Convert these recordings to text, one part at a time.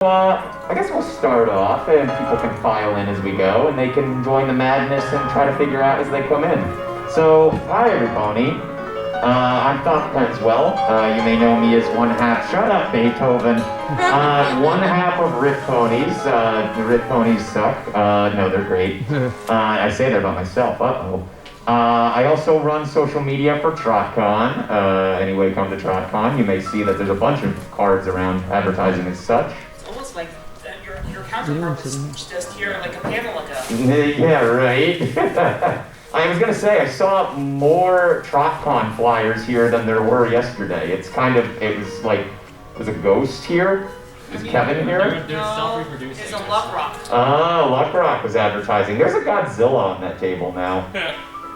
I guess we'll start off and people can file in as we go and they can join the madness and try to figure out as they come in. So, hi everybody. I'm Thought Penswell. You may know me as one half, shut up Beethoven, one half of RiffPonies. The RiffPonies suck. No, they're great. I say that about myself, uh-oh. I also run social media for TrotCon. Anyway, come to TrotCon, you may see that there's a bunch of cards around advertising and such. Almost like your counterpart is just here like a panel ago. Yeah, right. I was gonna say, I saw more TrotCon flyers here than there were yesterday. It's kind of, it was a ghost here? Is Kevin here? They're self-reproducing. It's a Luck Rock. Oh, Luck Rock was advertising. There's a Godzilla on that table now.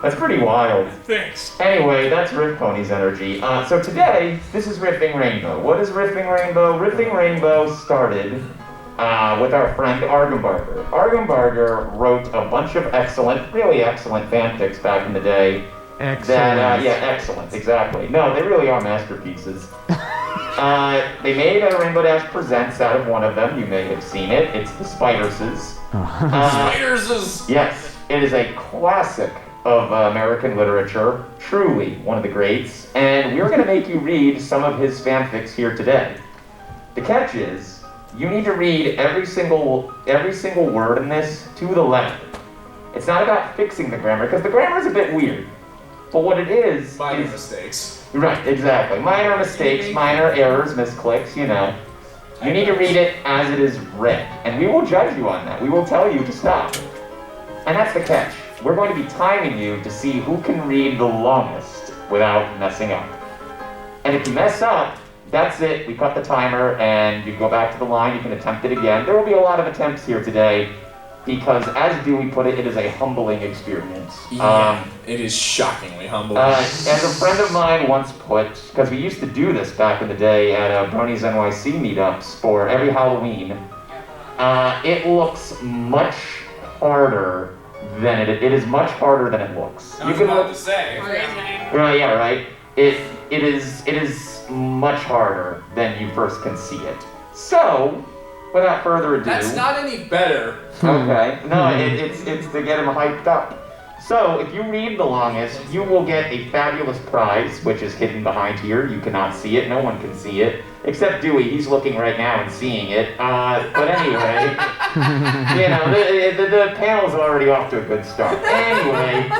That's pretty wild. Thanks. Anyway, that's RiffPonies energy. So today, this is Riffing Rainbow. What is Riffing Rainbow? Riffing Rainbow started with our friend Argembarger. Argembarger wrote a bunch of excellent, really excellent fanfics back in the day. Excellent. Yeah, excellent, exactly. No, they really are masterpieces. They made a Rainbow Dash Presents out of one of them. You may have seen it. It's the Spiderses. Spiderses! Yes, it is a classic of American literature, truly one of the greats, and we're going to make you read some of his fanfics here today. The catch is, you need to read every single word in this to the letter. It's not about fixing the grammar, because the grammar is a bit weird. But what it is... Minor mistakes. Right, exactly. Minor mistakes, minor errors, misclicks, you know. You need to read it as it is read, and we will judge you on that. We will tell you to stop. And that's the catch. We're going to be timing you to see who can read the longest without messing up. And if you mess up, that's it. We cut the timer and you go back to the line. You can attempt it again. There will be a lot of attempts here today because, as Dewey put it, it is a humbling experience. Yeah, it is shockingly humbling. As a friend of mine once put, because we used to do this back in the day at Bronies NYC meetups for every Halloween, it looks much harder than it is much harder than it looks. I was about to say. Right, yeah, right. It is much harder than you first can see it. So, without further ado. That's not any better. Okay. No, it's to get him hyped up. So, if you read the longest, you will get a fabulous prize, which is hidden behind here. You cannot see it. No one can see it. Except Dewey. He's looking right now and seeing it. But anyway, you know, the panel's already off to a good start. Anyway,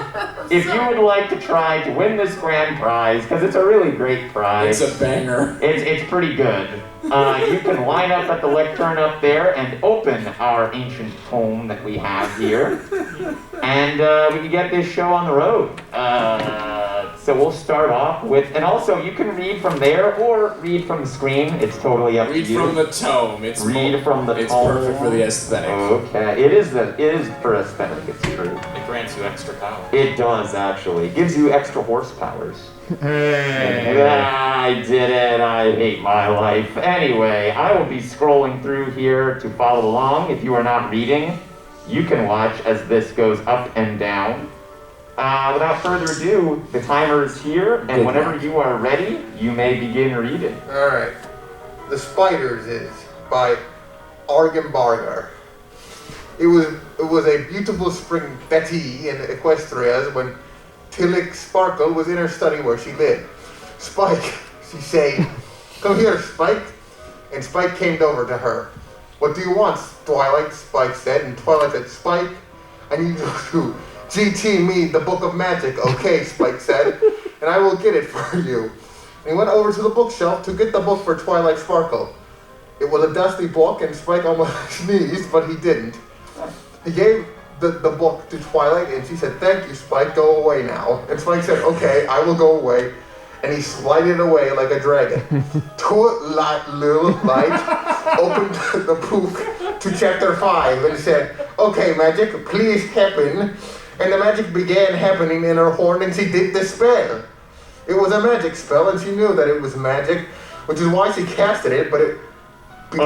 if you would like to try to win this grand prize, because it's a really great prize. It's a banger. It's pretty good. You can line up at the lectern up there and open our ancient tome that we have here. And we can get this show on the road. So we'll start off with, and also you can read from there or read from the screen. It's totally up to you. Read from the tome. Read from the tome. It's perfect for the aesthetic. Okay, it is for aesthetic. It's true. It grants you extra power. It does actually. It gives you extra horsepowers. Hey. I did it. I hate my life. Anyway, I will be scrolling through here to follow along. If you are not reading, you can watch as this goes up and down. Without further ado, the timer is here, and whenever you are ready, you may begin reading. Alright. The Spiders is by Argembarger. It was a beautiful spring Betty in Equestria when Tillich Sparkle was in her study where she lived. Spike, she said, "Come here, Spike." And Spike came over to her. "What do you want, Twilight?" Spike said. And Twilight said, "Spike, I need you to GT me the Book of Magic." "Okay," Spike said, "and I will get it for you." And he went over to the bookshelf to get the book for Twilight Sparkle. It was a dusty book, and Spike almost sneezed, but he didn't. He gave the book to Twilight, and she said, "Thank you, Spike, go away now." And Spike said, "Okay, I will go away." And he slided away like a dragon. Little Light opened the book to chapter 5 and said, "Okay, magic, please happen." And the magic began happening in her horn, and she did the spell. It was a magic spell, and she knew that it was magic, which is why she casted it, but it... This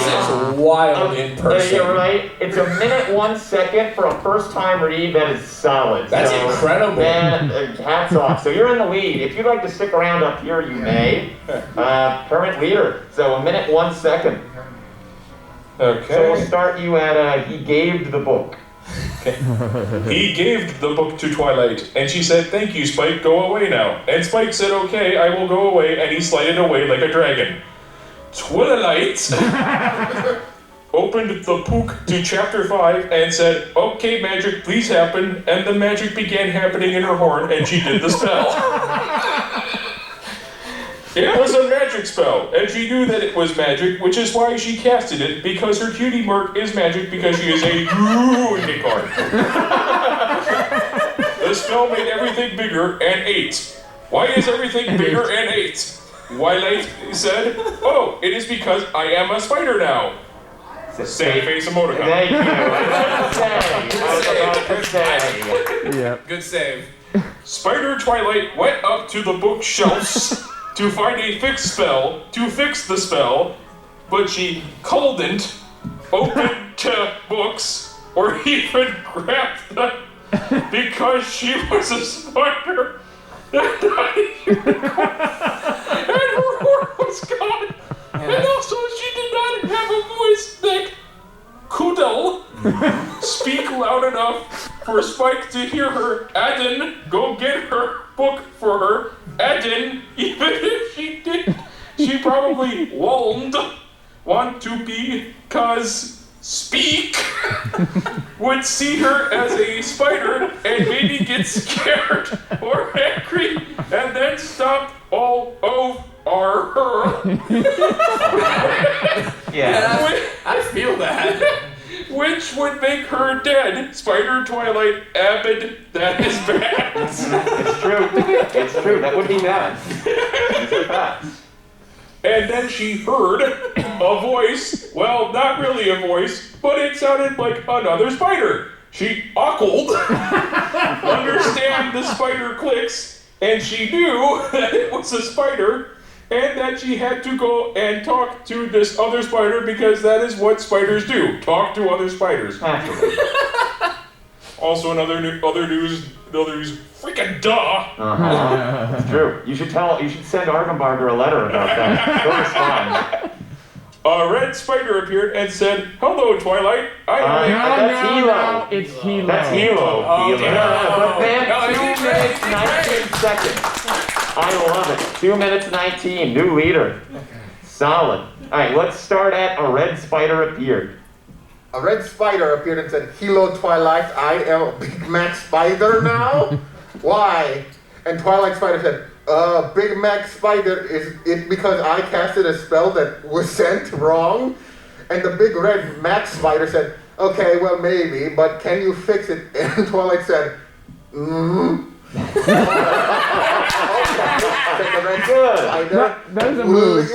is wild. wild in person. You're right. It's a minute 1 second for a first-time read. That is solid. That's incredible. Man, hats off. So you're in the lead. If you'd like to stick around up here, you may. Current leader. So a minute 1 second. Okay. So we'll start you at he gave the book. He gave the book to Twilight, and she said, "Thank you, Spike, go away now." And Spike said, "Okay, I will go away," and he slided away like a dragon. Twilight opened the book to chapter 5 and said, "Okay, magic, please happen," and the magic began happening in her horn, and she did the spell. It was a magic spell, and she knew that it was magic, which is why she casted it, because her cutie mark is magic because she is a unicorn. The spell made everything bigger and ate. Why is everything bigger and ate? Twilight said, "Oh, it is because I am a spider now." Sad face emoticon. Thank you. I was about to say. Yeah. Good save. Spider Twilight went up to the bookshelves to find a fix spell to fix the spell, but she couldn't open to books or even grab them because she was a spider and not a unicorn. And her horn was gone. And also she did not have a voice that could speak loud enough for Spike to hear her. Adin, go get her book for her. Adin, even if she did, she probably won't want to be, cause Speak would see her as a spider and maybe get scared or angry and then stomp all over her. Yeah. I feel that. Which would make her dead. Spider Twilight Abbott, that is bad. It's true. It's true. That would be bad. These are facts. And then she heard a voice. Well, not really a voice, but it sounded like another spider. She ockled, understand the spider clicks, and she knew that it was a spider, and that she had to go and talk to this other spider because that is what spiders do. Talk to other spiders. Naturally. Also another news, freaking duh. Uh-huh. It's true. You should send Argembarger a letter about that. He'll respond. A red spider appeared and said, "Hello, Twilight. That's Hilo. No, it's Hilo. That's Hilo. Oh, Hilo. yeah. But man, No, 2 it's minutes, great. 19 seconds. I love it. 2 minutes, 19. New leader. Solid. All right, let's start at a red spider appeared. A red spider appeared and said, "Hello, Twilight, I am a Big Mac Spider now?" Why? And Twilight Spider said, Big Mac Spider, is it because I casted a spell that was sent wrong?" And the big red Mac Spider said, "Okay, well maybe, but can you fix it?" And Twilight said, Good. That is a move.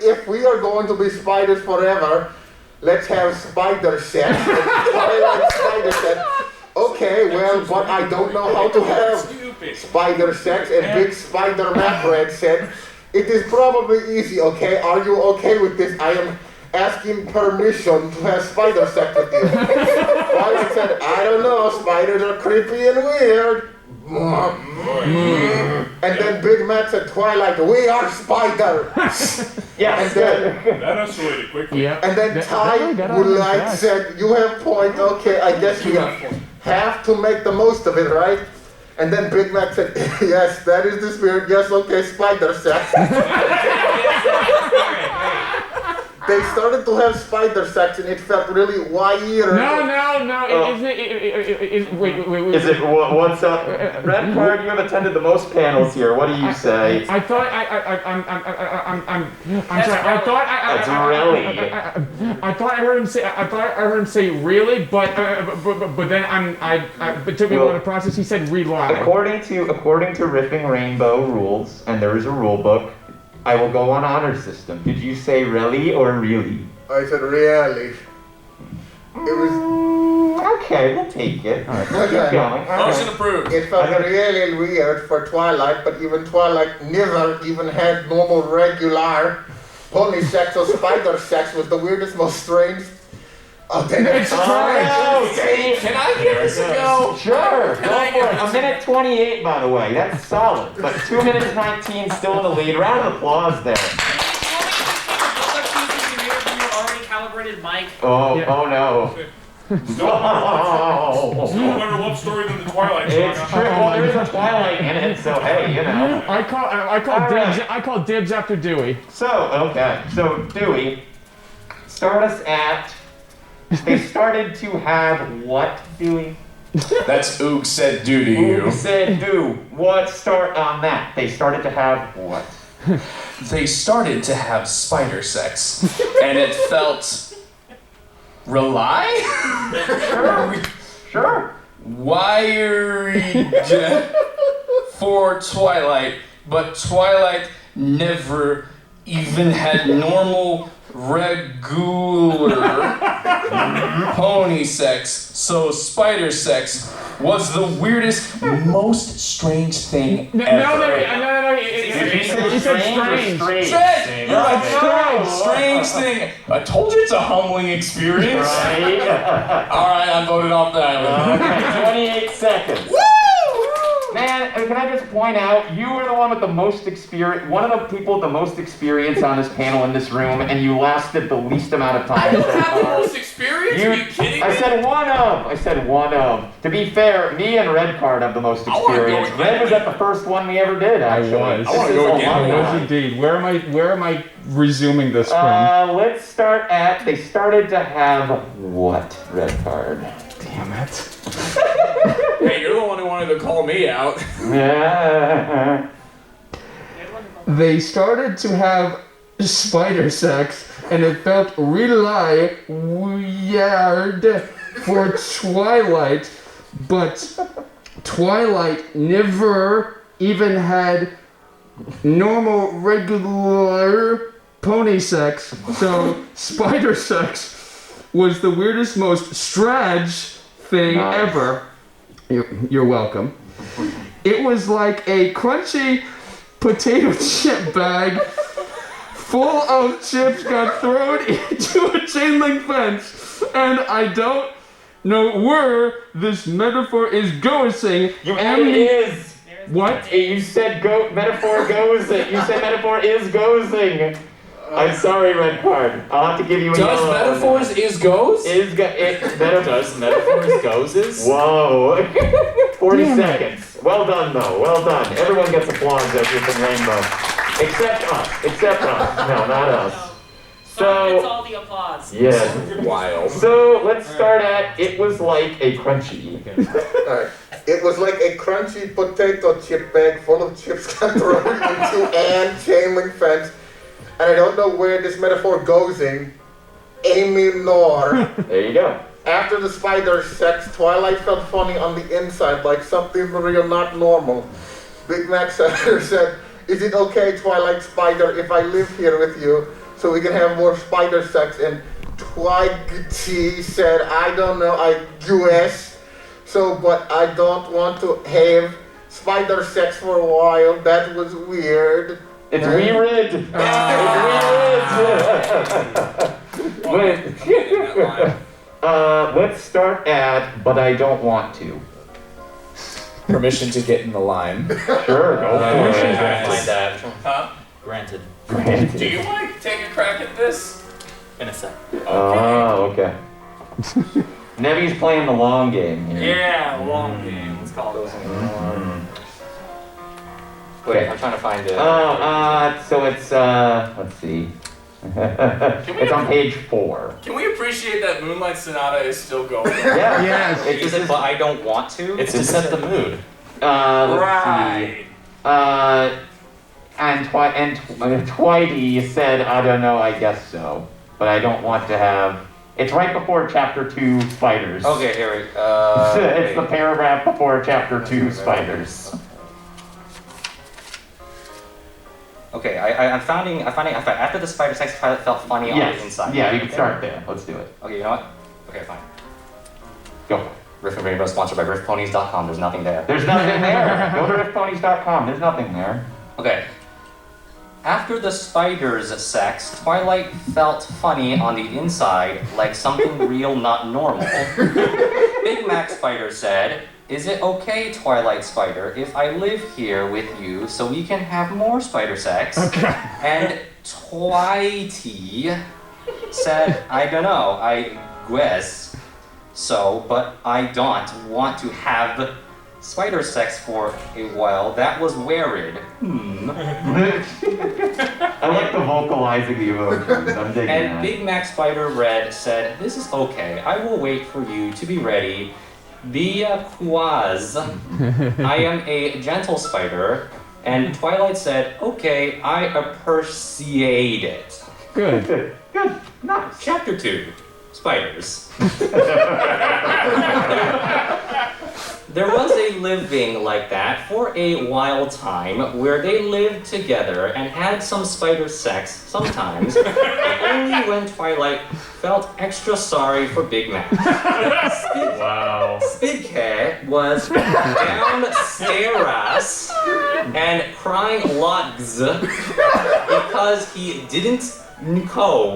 If we are going to be spiders forever, let's have spider sex." And Twilight Spider said, "Okay, well, but I don't know how to have spider sex." And Big Spider Macred said, "It is probably easy, okay? Are you okay with this? I am asking permission to have spider sex with you." Twilight said, "I don't know, spiders are creepy and weird." And then Big Mac said, "Twilight, we are spider." Yeah, And then That escalated quickly. Yeah. And then That Ty really got on would his like back. said, "You have point, okay, I guess we have to make the most of it, right?" And then Big Mac said, "Yes, that is the spirit, yes, okay, spider sex." They started to have spider sex and it felt really weird. No. Wait. Is it what's up? Red Card, you have attended the most panels here. What do you say? I'm sorry. That's really. I thought I heard him say really, but then it took me a while to process. He said rely. According to Riffing Rainbow rules, and there is a rule book, I will go on honor system. Did you say really or really? I said, "Really?" It was, Okay, we'll take it. All right, we'll keep Okay. going. Motion Okay. approved. it felt really weird for Twilight, but even Twilight never even had normal, regular pony sex, so spider sex was the weirdest, most strange Oh, damn it. It's Christ. Oh, Steve. Can I give this a go? Sure, go for it. A minute 28, by the way. That's solid. But 2 minutes 19 still in the lead. Round of applause there. Calibrated mic. Oh, Yeah. oh no. Still a better love story than the Twilight It's Saga. true. Well, there is a Twilight in it, so hey, you know. I call dibs after Dewey. So, okay. So, Dewey, start us at. They started to have what, Dewey? That's Oog said do to you. Who said do? What start on that? They started to have what? They started to have spider sex, and it felt Sure. wired for Twilight, but Twilight never even had normal, regular pony sex, so spider sex was the weirdest, most strange thing No. He said strange. Strange! You're like, strange thing. I told you it's a humbling experience. Right? Alright, I'm voted off the island. Okay, 28 seconds. Man, can I just point out, you were the one with the most experience, one of the people with the most experience on this panel in this room, and you lasted the least amount of time. I don't have the most experience? Are you kidding me? I said one of. To be fair, me and Red Card have the most I wanna go experience. again. Red was at the first one we ever did, actually. was. This I wanna is go a again. long I was time. indeed. Where am I resuming this from? Let's start at, they started to have what, Red Card? Damn it. Hey, you're the one who wanted to call me out. Yeah. They started to have spider sex, and it felt really weird for Twilight, but Twilight never even had normal, regular pony sex, so spider sex was the weirdest, most strange thing Nice. ever. You're welcome. It was like a crunchy potato chip bag full of chips got thrown into a chain link fence, and I don't know where this metaphor is going. It is. What? You said metaphor goes. You said metaphor is gozing. I'm sorry, Red Card. I'll have to give you a Does yellow. metaphors is goes? Does metaphors gozes? Whoa. 40 Damn it. seconds. Well done, though. Well done. Everyone gets applause at Riffing Rainbow. Except us. No, not us. It's So, all the applause. yes. Wild. So, let's start at, it was like a crunchy. Alright. It was like a crunchy potato chip bag full of chips got thrown into an chain link fence. And I don't know where this metaphor goes in. Amy Nor. There you go. After the spider sex, Twilight felt funny on the inside, like something real not normal. Big Mac Setter said, "Is it okay, Twilight Spider, if I live here with you so we can have more spider sex?" And Twiggy said, "I don't know, I guess. So, but I don't want to have spider sex for a while. That was weird." It's weird. It's weird. Let's start at, but I don't want to. Permission to get in the line. Sure, go for it. that. Huh? Granted. Do you want to take a crack at this? In a sec. Oh, okay. Nevi's playing the long game here. Yeah, long game. Let's call it that. Wait, I'm trying to find it. So it's, let's see. It's on page 4. Can we appreciate that Moonlight Sonata is still going? Yeah. Yes. It's Is just, it, but I don't want to? It's to set the mood. let's see. And Twitey said, I don't know, I guess so. But I don't want to have, it's right before chapter 2 spiders. Okay, here we It's the paragraph before chapter 2 spiders. Okay, I'm finding after the spider sex pilot felt funny on the inside. Yeah, you can start there. Let's do it. Okay, you know what? Okay, fine. Go for it. Riffing Rainbow sponsored by RiffPonies.com. There's nothing there. There's nothing there. Go to riffponies.com. There's nothing there. Okay. After the spider's sex, Twilight felt funny on the inside, like something real not normal. Big Mac Spider said, "Is it okay, Twilight Spider, if I live here with you so we can have more spider sex?" Okay. And Twitey said, "I don't know, I guess so, but I don't want to have spider sex for a while. That was weird." I like the vocalizing the emotions. I'm digging And that. Big Mac Spider Red said, "This is okay. I will wait for you to be ready. Be a quaz. I am a gentle spider." And Twilight said, "Okay, I appreciate it." Good. Good. Nice. Chapter 2, Spiders. There was a living like that for a while time where they lived together and had some spider sex sometimes, but only when Twilight felt extra sorry for Big Mac. Wow. Spidke was downstairs and crying lots because he didn't know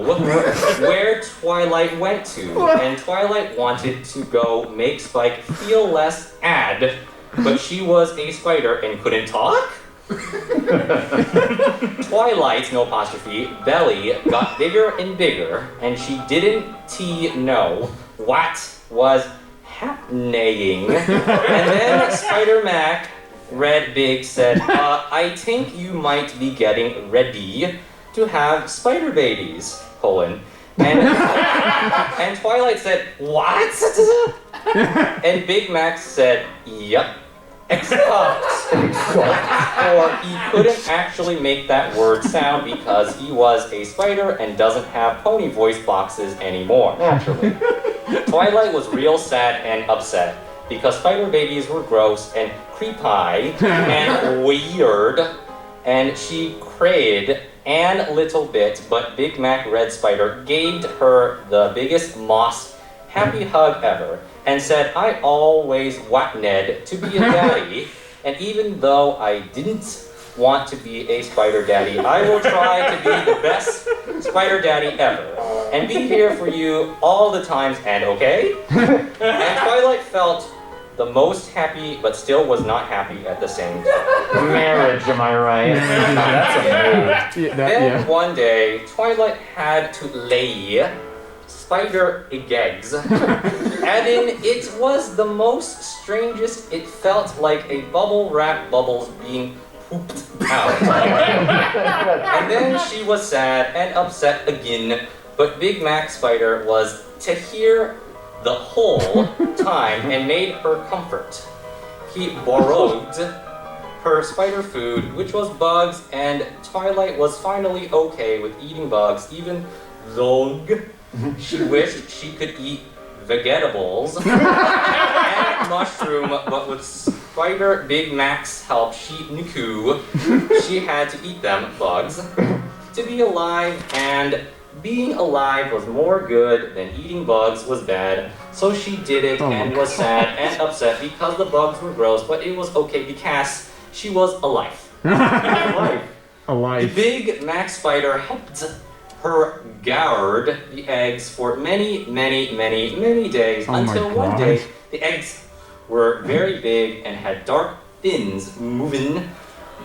where Twilight went to, and Twilight wanted to go make Spike feel less ad, but she was a spider and couldn't talk? Twilight's, no apostrophe, belly got bigger and bigger, and she didn't know what was happening. And then Spider Mac, Red Big, said, "I think you might be getting ready to have spider babies, and Twilight said, "What?" And Big Mac said, "Yep." Except for he couldn't actually make that word sound because he was a spider and doesn't have pony voice boxes anymore. Naturally. Twilight was real sad and upset because spider babies were gross and creepy and weird, and she cried and little bit, but Big Mac Red Spider gave her the biggest moss happy hug ever and said, "I always wanted to be a daddy, and even though I didn't want to be a spider daddy, I will try to be the best spider daddy ever and be here for you all the times, and okay?" And Twilight felt the most happy, but still was not happy at the same time. Marriage, am I right? That's a mood. Then Yeah. one day, Twilight had to lay spider eggs. Adding, it was the most strangest. It felt like a bubble wrap bubbles being pooped out. And then she was sad and upset again, but Big Mac Spider was to hear the whole time and made her comfort. He borrowed her spider food, which was bugs, and Twilight was finally okay with eating bugs, even though she wished she could eat vegetables and mushroom, but with Spider Big Mac's help, she knew she had to eat them, bugs, to be alive, and being alive was more good than eating bugs was bad, so she did it and was sad and upset because the bugs were gross, but it was okay because she was alive. The Alive. Big Mac Spider helped her guard the eggs for many days until one day the eggs were very big and had dark fins moving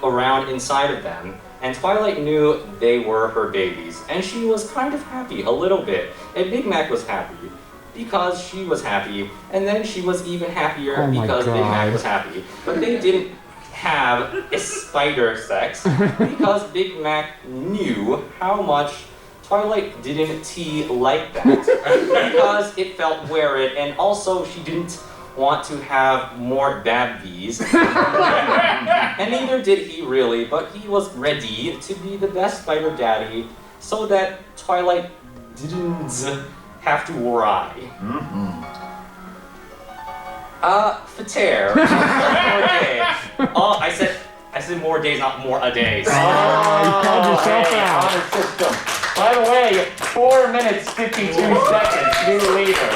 around inside of them. And Twilight knew they were her babies, and she was kind of happy, a little bit. And Big Mac was happy because she was happy, and then she was even happier because Big Mac was happy. But they didn't have a spider sex because Big Mac knew how much Twilight didn't like that because it felt weird, and also she didn't want to have more babbies. And neither did he really, but he was ready to be the best spider daddy so that Twilight didn't have to worry. Fater. More day. Oh, I said more days, not more a days. You called yourself out. Honor system. By the way, 4 minutes, 52 seconds, new leader.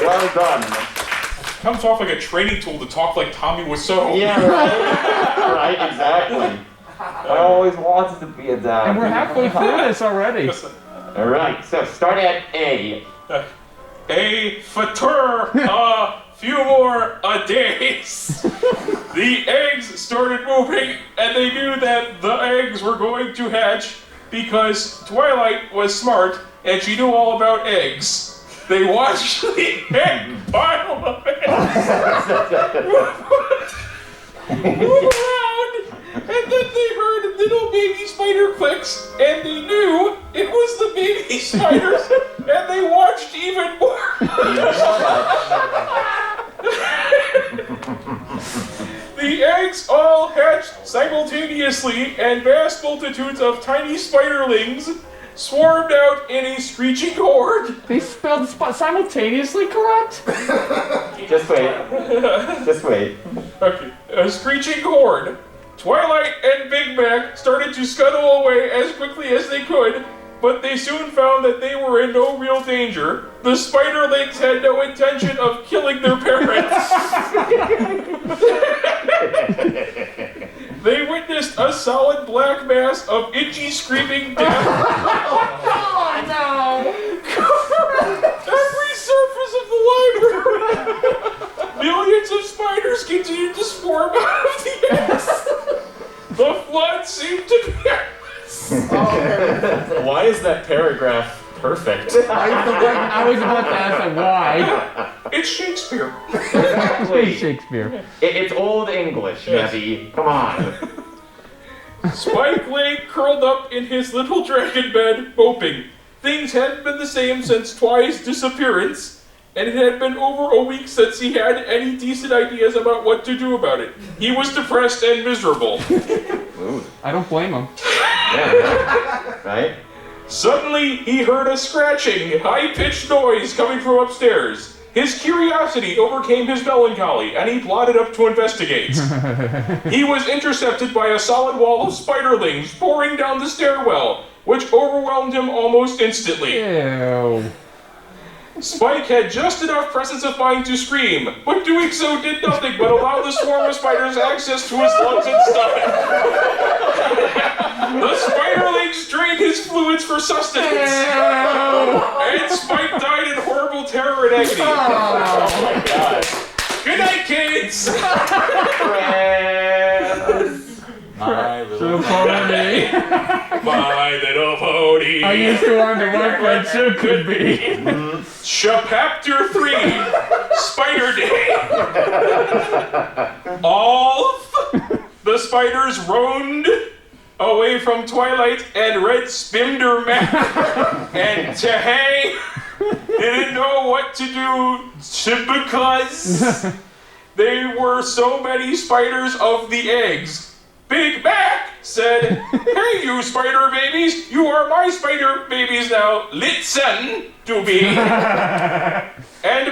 Well done. Comes off like a training tool to talk like Tommy Wiseau. Yeah, right. Right, exactly. I always wanted to be a dad. And we're halfway through this already. All right, so start at A. A fatur, a few more a days. The eggs started moving, and they knew that the eggs were going to hatch because Twilight was smart and she knew all about eggs. They watched the egg pile of eggs move around, and then they heard little baby spider clicks, and they knew it was the baby spiders, and they watched even more. The eggs all hatched simultaneously, and vast multitudes of tiny spiderlings swarmed out in a screeching horde. They spelled simultaneously correct? Just wait. Just wait. Okay, a screeching horde. Twilight and Big Mac started to scuttle away as quickly as they could, but they soon found that they were in no real danger. The spiderlings had no intention of killing their parents. They witnessed a solid black mass of itchy, screaming death. Oh no! Every surface of the library. Millions of spiders continued to swarm out of the eggs. The flood seemed to be... Why is that paragraph perfect? I was about to ask like, why. It's Shakespeare. Wait, Shakespeare. it's Old English, Nebby. Come on. Spike lay curled up in his little dragon bed, moping. Things hadn't been the same since Twi's disappearance, and it had been over a week since he had any decent ideas about what to do about it. He was depressed and miserable. I don't blame him. Yeah, right? Suddenly, he heard a scratching, high-pitched noise coming from upstairs. His curiosity overcame his melancholy, and he plodded up to investigate. He was intercepted by a solid wall of spiderlings pouring down the stairwell, which overwhelmed him almost instantly. Ew. Spike had just enough presence of mind to scream, but doing so did nothing but allow the swarm of spiders access to his lungs and stomach. The spiderlings drained his fluids for sustenance, and Spike died in horrible terror and agony. Oh my god. Good night, kids! My little pony. My little pony. I used to wonder what my chip could be. Chapter 3, Spider Day. All the spiders roamed away from Twilight and Red Spimder Mac, and Tahang didn't know what to do because there were so many spiders of the eggs. Big Mac said, "Hey, you spider babies, you are my spider babies now. Listen to me."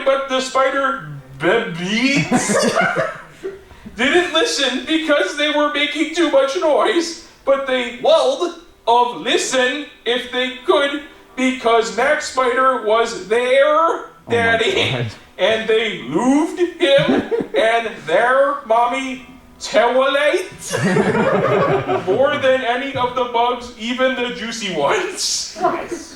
But the spider babies didn't listen because they were making too much noise. But they lulled of listen if they could because Mac Spider was their daddy, and they looved him and their mommy. Twilight more than any of the bugs, even the juicy ones. Nice.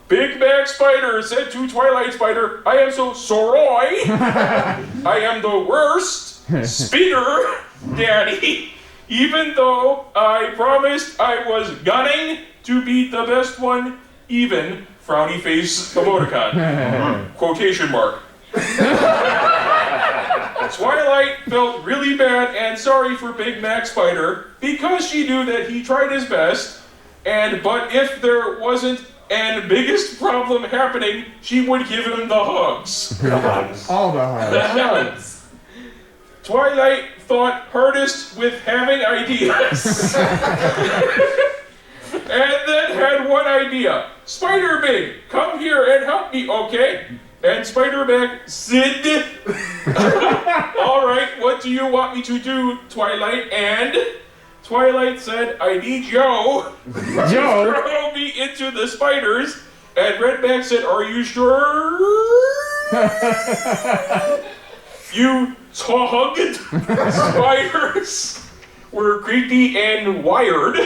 Big Mac Spider said to Twilight Spider, "I am so sorry. I am the worst spider daddy, even though I promised I was gunning to be the best one, even frowny face emoticon." Quotation mark. Twilight felt really bad and sorry for Big Mac Spider because she knew that he tried his best, but if there wasn't an biggest problem happening, she would give him the hugs. All the hugs. Twilight thought hardest with having ideas. And then had one idea. "Spider Big, come here and help me, okay?" And Spider-Man said, "All right, what do you want me to do, Twilight?" And Twilight said, "I need Joe to throw me into the spiders." And Redback said, "Are you sure you tugged spiders were creepy and wired.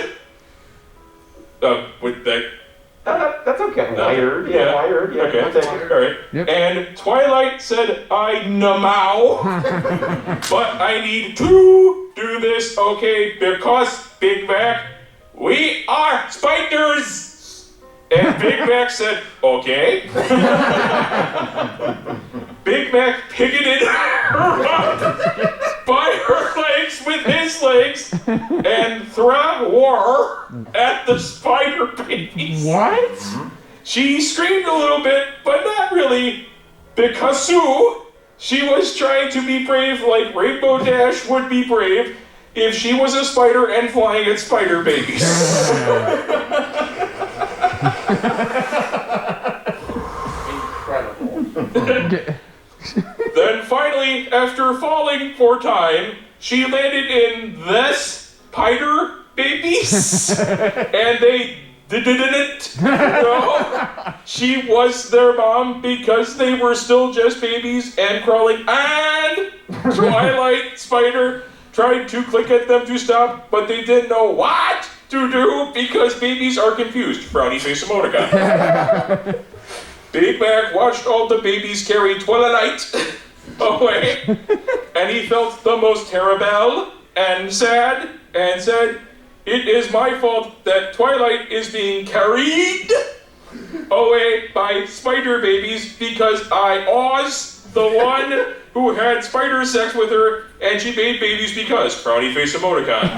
With that. That's okay. Wired. Yeah, wired. Yeah. Okay. I'll take it. All right. Yep. And Twilight said, I know, but I need to do this, okay, because Big Mac, we are spiders. And Big Mac said, okay. Big Mac picketed her up by her legs with his legs and threw war at the spider babies. What? She screamed a little bit, but not really, because she was trying to be brave like Rainbow Dash would be brave if she was a spider and flying at spider babies. Incredible. Then finally, after falling 4 times, she landed in the spider babies, and they didn't know she was their mom because they were still just babies and crawling. And Twilight Spider tried to click at them to stop, but they didn't know what to do because babies are confused. Frowny face emoticon. Big Mac watched all the babies carry Twilight away, and he felt the most terrible and sad and said, it is my fault that Twilight is being carried away by spider babies because I was the one who had spider sex with her and she made babies because frowny face emoticon.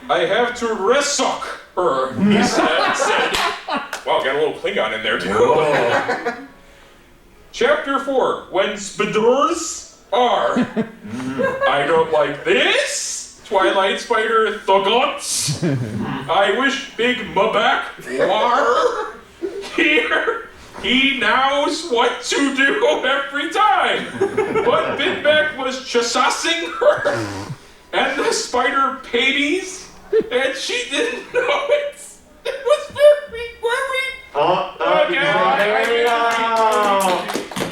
I have to resuck her, he said. Wow, got a little Klingon in there too. Chapter 4, when spiders are. I don't like this. Twilight Spider Thugots. I wish Big Mabak were here. He knows what to do every time. But Big Mac was chasing her and the spider babies, and she didn't know it. It was very worried. There we go.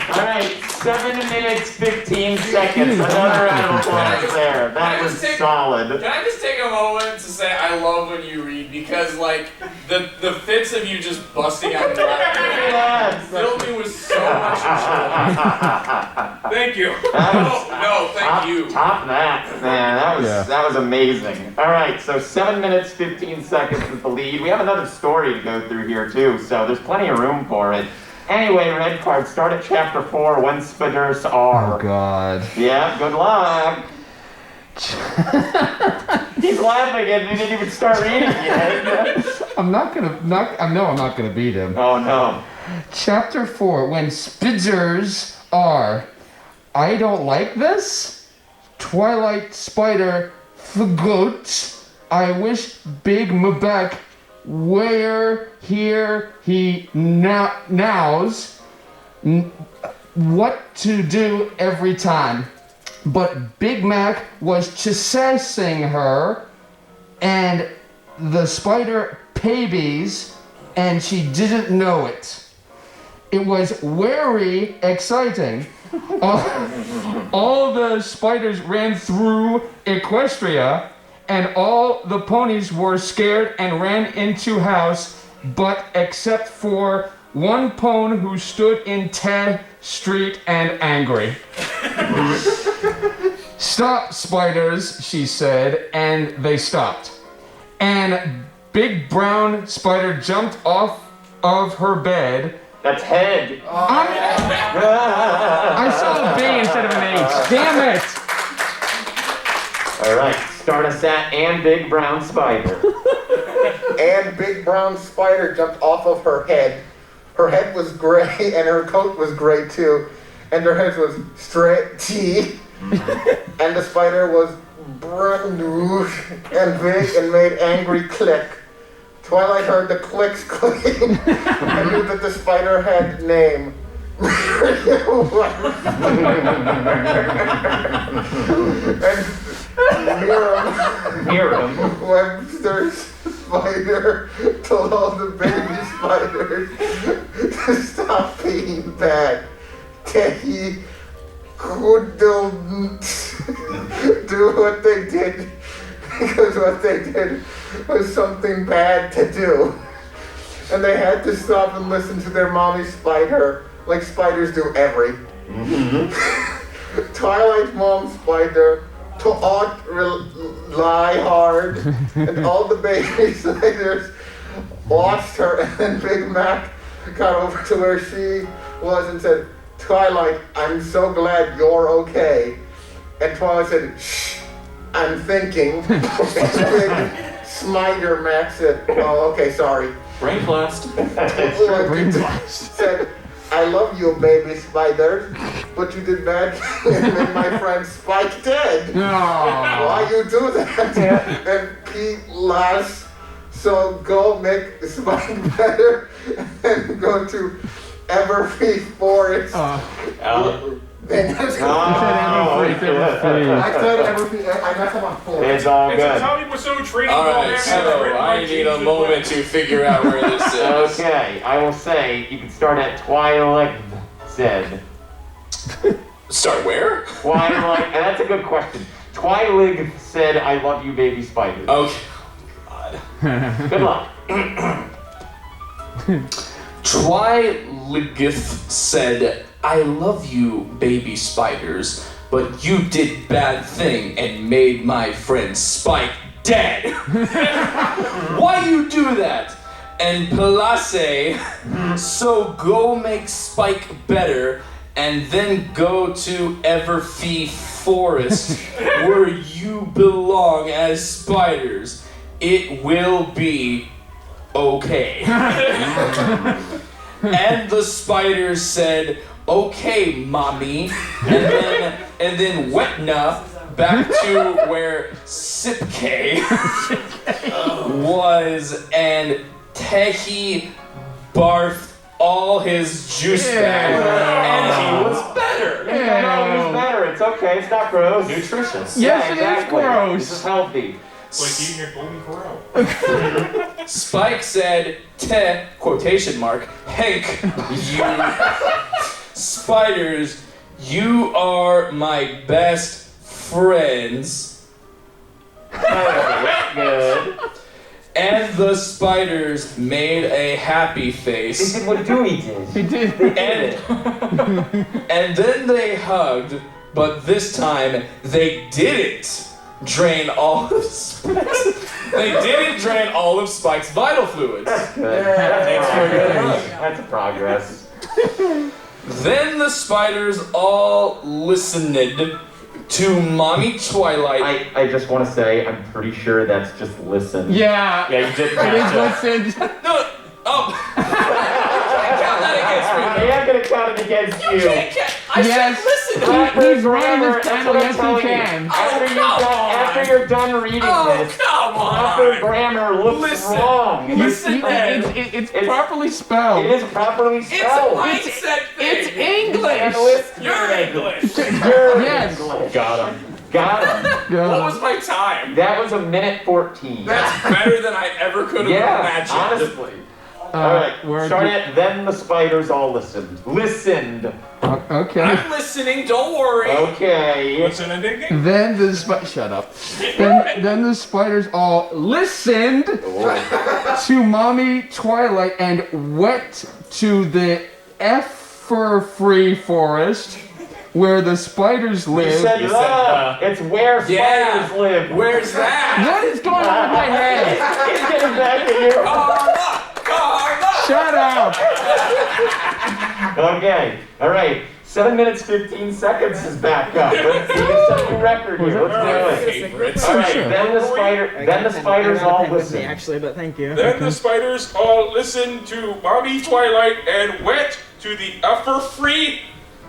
All right, 7 minutes, 15 seconds. Another round of applause there. That was solid. Can I just take a moment to say I love when you read because like the fits of you just busting out and laughing filled me with so much joy. Thank you. Thank you. Top that, man. That was amazing. All right, so 7 minutes, 15 seconds is the lead. We have another story to go through here too, so there's plenty of room for it. Anyway, red card, start at chapter 4, when spiders are. Oh, God. Yeah, good luck. He's laughing and he didn't even start reading yet. I know I'm not gonna beat him. Oh, no. Chapter 4, when spiders are. I don't like this. Twilight Spider Thugoot. I wish Big Mabek where here he knows what to do every time. But Big Mac was chasing her and the spider babies, and she didn't know it. It was very exciting. All the spiders ran through Equestria, and all the ponies were scared and ran into house, but except for one pony who stood in 10th Street and angry. Stop, spiders, she said, and they stopped. And Big Brown Spider jumped off of her bed. That's head. I saw a B instead of an H. Damn it! All right, start us at and Big Brown Spider. And Big Brown Spider jumped off of her head. Her head was gray and her coat was gray too. And her head was straight T. And the spider was brand new and big and made angry click. Twilight heard the clicks click and knew that the spider had name. And Miriam. Webster's spider told all the baby spiders to stop being bad. They couldn't do what they did because what they did was something bad to do. And they had to stop and listen to their mommy spider, like spiders do every. Twilight's mom spider lie hard, and all the baby spiders watched her, and then Big Mac got over to where she was and said, Twilight, I'm so glad you're okay. And Twilight said, shh, I'm thinking. And Smider Mac said, oh, okay, sorry. Brain blast. Brain blast. Said, I love you, baby spider, but you did bad and made my friend Spike dead. No. Why you do that? And Pete laughs. So go make Spike better and go to Everfree Forest. Oh, I said Everfree. I got them on 4. it's all It's a good. Tommy Wiseau training Alright, program. so I need a moment to figure out where this is. Okay, I will say you can start at Twilight said. Start where? Twilight, and that's a good question. Twilight said, I love you, baby spiders. Okay. Good luck. Twiligith said, I love you, baby spiders, but you did bad thing and made my friend Spike dead. Why you do that? And Palace, so go make Spike better and then go to Everfee Forest where you belong as spiders. It will be okay. And the spiders said, okay, mommy. And then Wetna back to where Sipke was, and Tehi barfed all his juice back, and he was better. No, it's better. It's okay. It's not gross. Nutritious. Yes, Yeah, it is exactly. gross. This is healthy. It's like eating a golden corral. Spike said, quotation mark, Hank, you spiders, you are my best friends. Good. And the spiders made a happy face. They did what Dewey did. He did. And then they hugged, but this time they didn't drain all of Spike's. They didn't drain all of Spike's vital fluids. Good. That's a progress. Then the spiders all listened to Mommy Twilight. I just want to say, I'm pretty sure that's just listen. Yeah. Yeah, you did It is listened. No, oh. I can't count that against me. I'm not gonna count it against you. I said listen. He's running Grammar, his that's panel, what I'm yes he telling you. can. After you're done reading this, come proper grammar looks Listen. wrong. It's properly spelled. It is properly spelled. mindset It's English. You're English. Yes. Got him. Got him. What was my time? That was 1:14. That's better than I ever could have Yeah, imagined. honestly. Alright, start it. Then the spiders all listened. Listened. Okay. I'm listening, don't worry. Okay. Listen and digging. Then the shut up. Then the spiders all listened to Mommy Twilight and went to the Everfee Forest where the spiders You live. said love. It's where spiders live. Where's that? What is going on with my head? It's getting back to you. Shut up. Okay. All right. 7 minutes 15 seconds is back up. Let's see a second record here. Let's do it. All right. Then the spiders all listen. Actually, but thank you. Then the spiders all listened to Mommy Twilight and went to the Everfee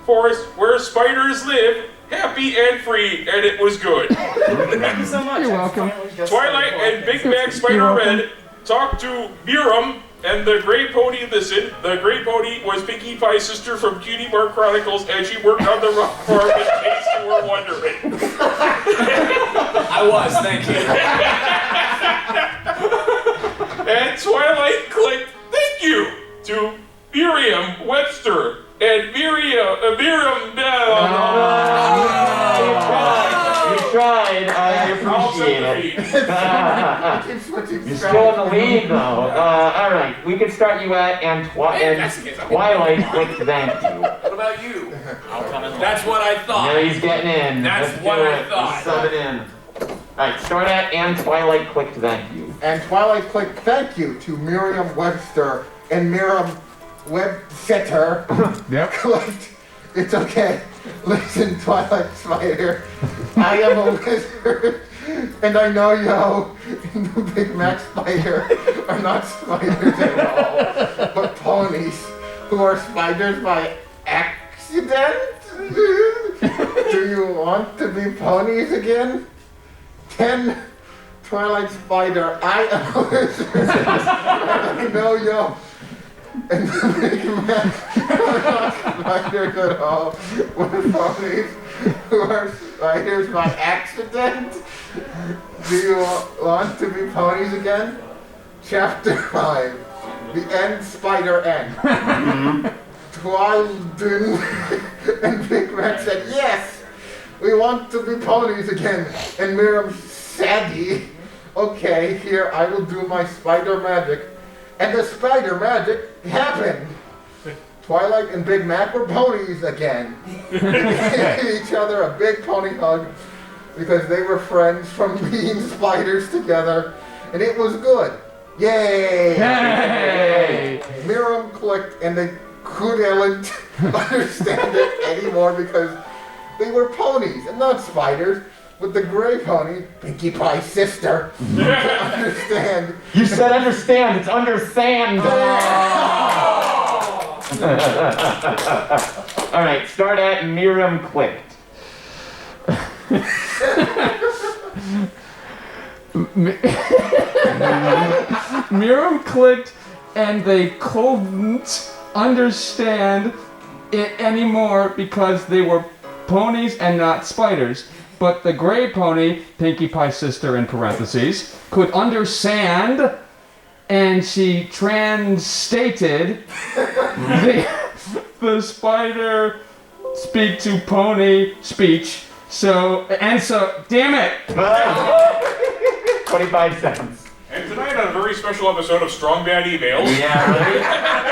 Forest where spiders live, happy and free, and it was good. Thank you so much. You're welcome. Twilight and Big Mac Spider Red talked to Miriam, and the Gray Pony listened. The Gray Pony was Pinkie Pie's sister from Cutie Mark Chronicles, and she worked on the rock farm in case you were wondering. I was, thank you. And Twilight clicked thank you to Miriam Webster and Miriam. You tried. I appreciate it. You're still in the lead, though. Alright, we can start you at Twilight Quick Thank You. What about you? I'll come in. That's what I thought. Yeah, he's getting in. That's Let's what do I it. thought. Let's sub it in. Alright, start at and Twilight Quick Thank You. And Twilight click thank you to Miriam Webster and Miriam Websetter. Yep. It's okay. Listen, Twilight Spider. I am a wizard. And I know yo and the Big Mac Spider are not spiders at all, but ponies who are spiders by accident. Do you want to be ponies again? 10 Twilight Spider, I am a wizard. And I know yo and the Big Mac are not spiders at all, but ponies who are spiders by accident. Do you want to be ponies again? Chapter 5. The End Spider End. Twildon and Big Mac said, yes, we want to be ponies again. And Miriam Sadie, okay, here I will do my spider magic. And the spider magic happened. Twilight and Big Mac were ponies again. They gave each other a big pony hug because they were friends from being spiders together, and it was good. Yay! Hey! Miriam clicked, and they couldn't understand it anymore because they were ponies and not spiders. With the gray pony, Pinkie Pie's sister, to understand. You said understand, it's understand. Alright, start at Miriam clicked. Miriam clicked and they couldn't understand it anymore because they were ponies and not spiders. But the gray pony, Pinkie Pie's sister in parentheses, could understand, and she translated the spider speak to pony speech. So, damn it! 25 seconds. And tonight on a very special episode of Strong Bad Emails. Yeah, right?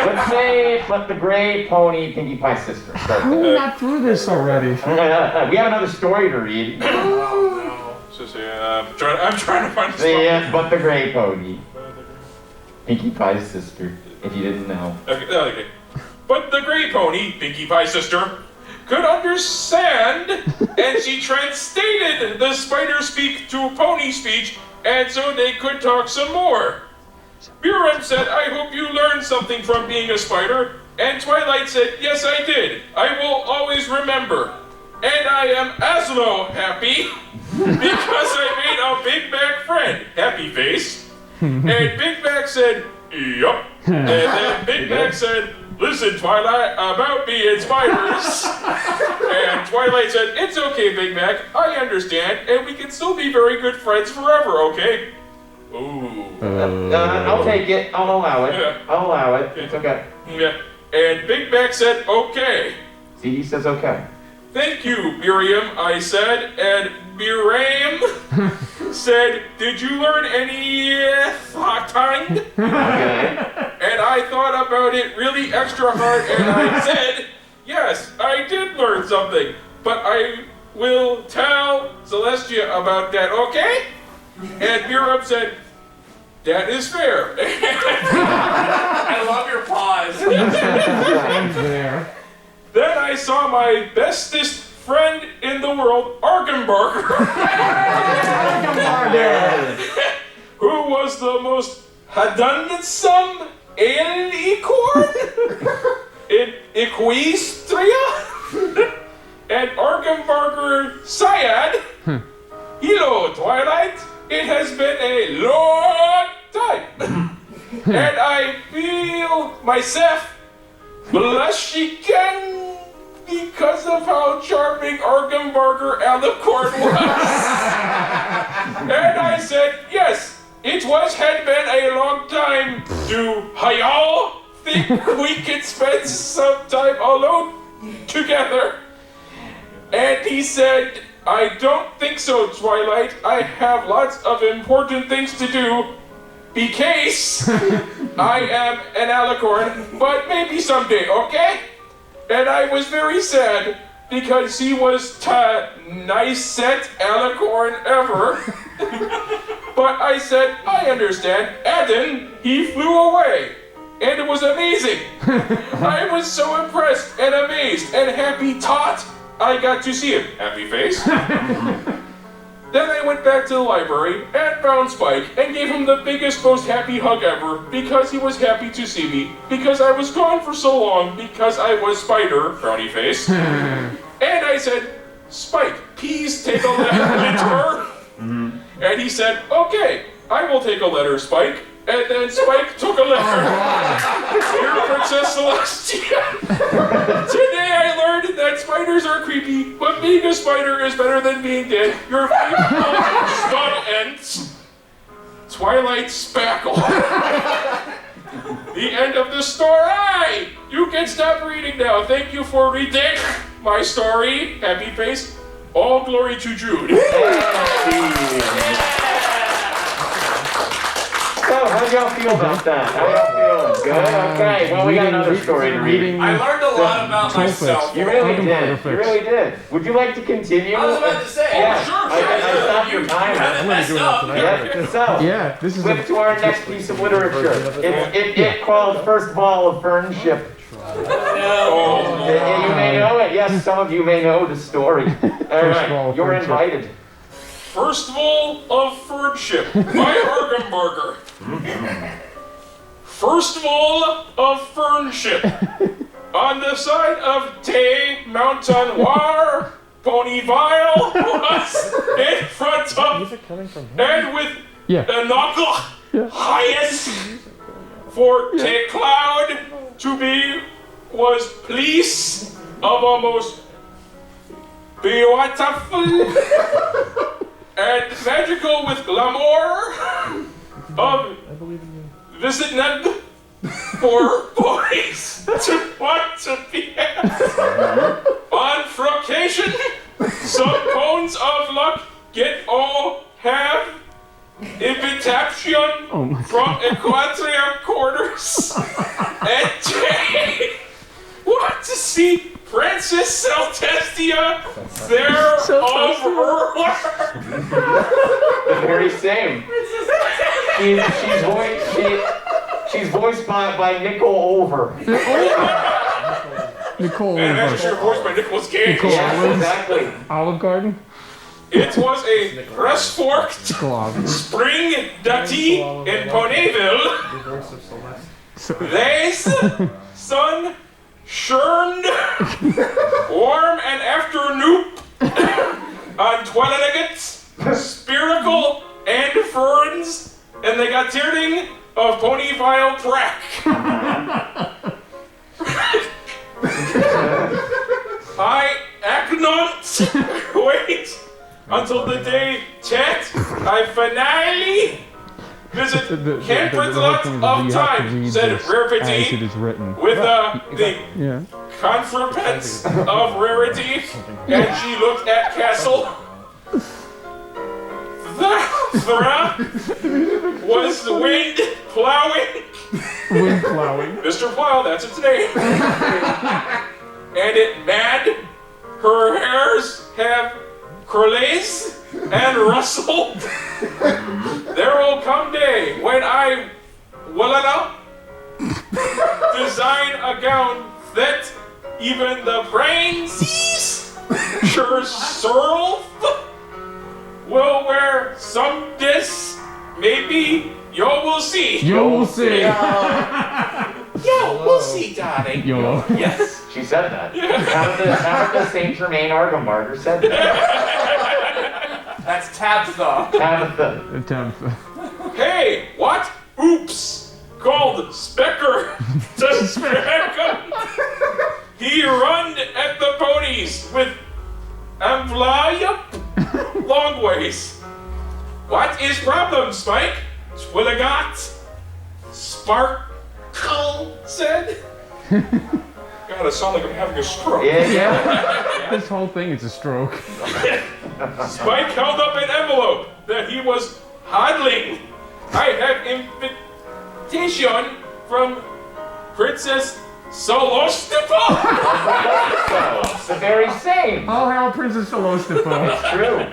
Let's say, but the gray pony, Pinkie Pie's sister. Start We're there. not through this already. We have another story to read. Oh no. Just, I'm trying to find the Yeah, but the gray pony. Pinkie Pie's sister, if you didn't know. Okay. But the gray pony, Pinkie Pie's sister, could understand, and she translated the spider speak to pony speech, and so they could talk some more. Miriam said, I hope you learned something from being a spider, and Twilight said, yes I did. I will always remember. And I am Aslo happy, because I made a Big Mac friend, happy face. And Big Mac said, yup. And then Big Mac said, listen, Twilight, about being spiders. And Twilight said, it's okay, Big Mac, I understand, and we can still be very good friends forever, okay? Ooh. I'll take it. I'll allow it. Yeah. I'll allow it. It's okay. Yeah. And Big Mac said, okay. See, he says okay. Thank you, Miriam, I said, and Miriam said, did you learn any time? Okay. And I thought about it really extra hard, and I said, yes, I did learn something, but I will tell Celestia about that, okay? And Miriam said, that is fair. I love your pause. There. Then I saw my bestest friend in the world, Argembarger, who was the most handsome alicorn in Equestria. And Argembarger Syad, hello, Twilight. It has been a long time. And I feel myself blushing because of how charming Argembarger Alicorn was. And I said, yes, it had been a long time. Do y'all think we could spend some time alone together? And he said, I don't think so, Twilight. I have lots of important things to do. because I am an alicorn, but maybe someday, okay? And I was very sad because he was the nicest alicorn ever. But I said, I understand. And then he flew away. And it was amazing. I was so impressed and amazed and happy tot I got to see him. Happy face. Then I went back to the library and found Spike and gave him the biggest, most happy hug ever because he was happy to see me, because I was gone for so long, because I was Spider, frowny face. And I said, Spike, please take a letter. And he said, okay, I will take a letter, Spike. And then Spike took a letter. Dear Princess Celestia, today I learned that spiders are creepy, but being a spider is better than being dead. Your faithful stud ends. Twilight Spackle. The end of the story. You can stop reading now. Thank you for reading my story. Happy face. All glory to Jude. So, how do y'all feel about that? How y'all feeling? Good? Okay, well, we got another story to read. I learned a lot about myself. You really did. You really did. Would you like to continue? I was about to say. Yeah. Sure. I stopped your You timer. had it messed up. Yeah. So, Yeah, this is flip to our next piece of literature. It's called First Ball of Fernship. You may know it. Yes, some of you may know the story. All right, you're invited. First of all, of Friendship by Argembarger. First of all, of Friendship. On the side of Tay Mountain War, Ponyville was in front of, and with a knuckle highest for Tay Cloud to be was police of almost beautiful and magical with glamour of visiting for boys to want to be on vacation. Some bones of luck get all have invitation from Equatorial Quarters and they want to see Princess Celestia there of her. The very same. She's voiced by Nicole Over. Nicole And Over. actually voiced by Nicolas Cage. Yes, exactly. Olive Garden? It was a press-forked spring duty in Ponyville. There's sun churned warm and afternoon on Twilight Spherical and Ferns, and they got tearing of Ponyville Prack. I acknowledge wait until the day chat. I finally visit can't print a lot of time, said Rarity with the conference of Rarity, and she looked at Castle. The was the wind plowing. Wind plowing. Mr. Plow, that's its name. And it mad. Her hairs have curlays and rustled. There will come day when I will design a gown that even the brains sure surl will wear some this. Maybe yo will see. Yo will see. Yo, we'll see, darling. Yo. Yes, she said that. Tabitha St. Germain Argembarger said that. That's Tabitha. Tabitha. Hey, what? Oops. Called Specker to Specker. He run at the ponies with envelope long ways. What is problem, Spike? Twilligot. Sparkle said. God, I sound like I'm having a stroke. Yeah. This whole thing is a stroke. Spike held up an envelope that he was hodling I have invitation from Princess Solostapa. It's the very same. All hail Princess Solostapa. It's true.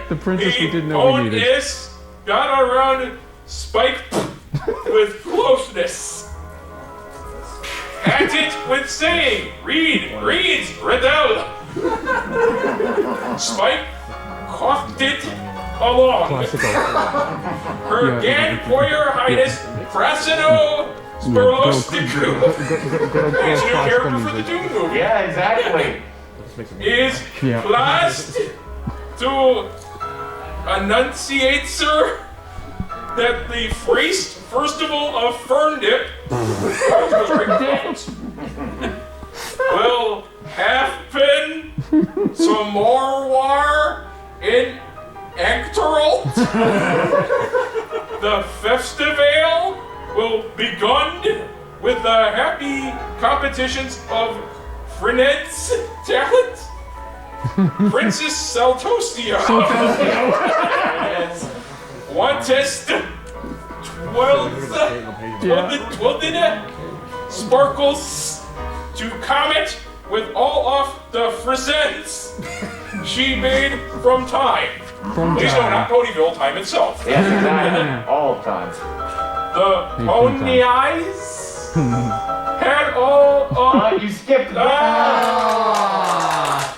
The princess we didn't know we The needed. bonus got around Spike with closeness. At it with saying, reads, Redell. Spike coughed it along. Classical. Her Ganpoyer Highness Frasino Spurlostiku. It's a new character for the Doom movie. Yeah, exactly. Is classed to enunciate, sir, that the festival of Ferndip will happen tomorrow in Actoralt. The festival will begun with the happy competitions of Frenet's talent. Princess Saltostia. Contest 12 sparkles to comment with all of the presents she made from time. Please no, not Ponyville, time itself. Yes, exactly. All times. The Pony Eyes had all of You skipped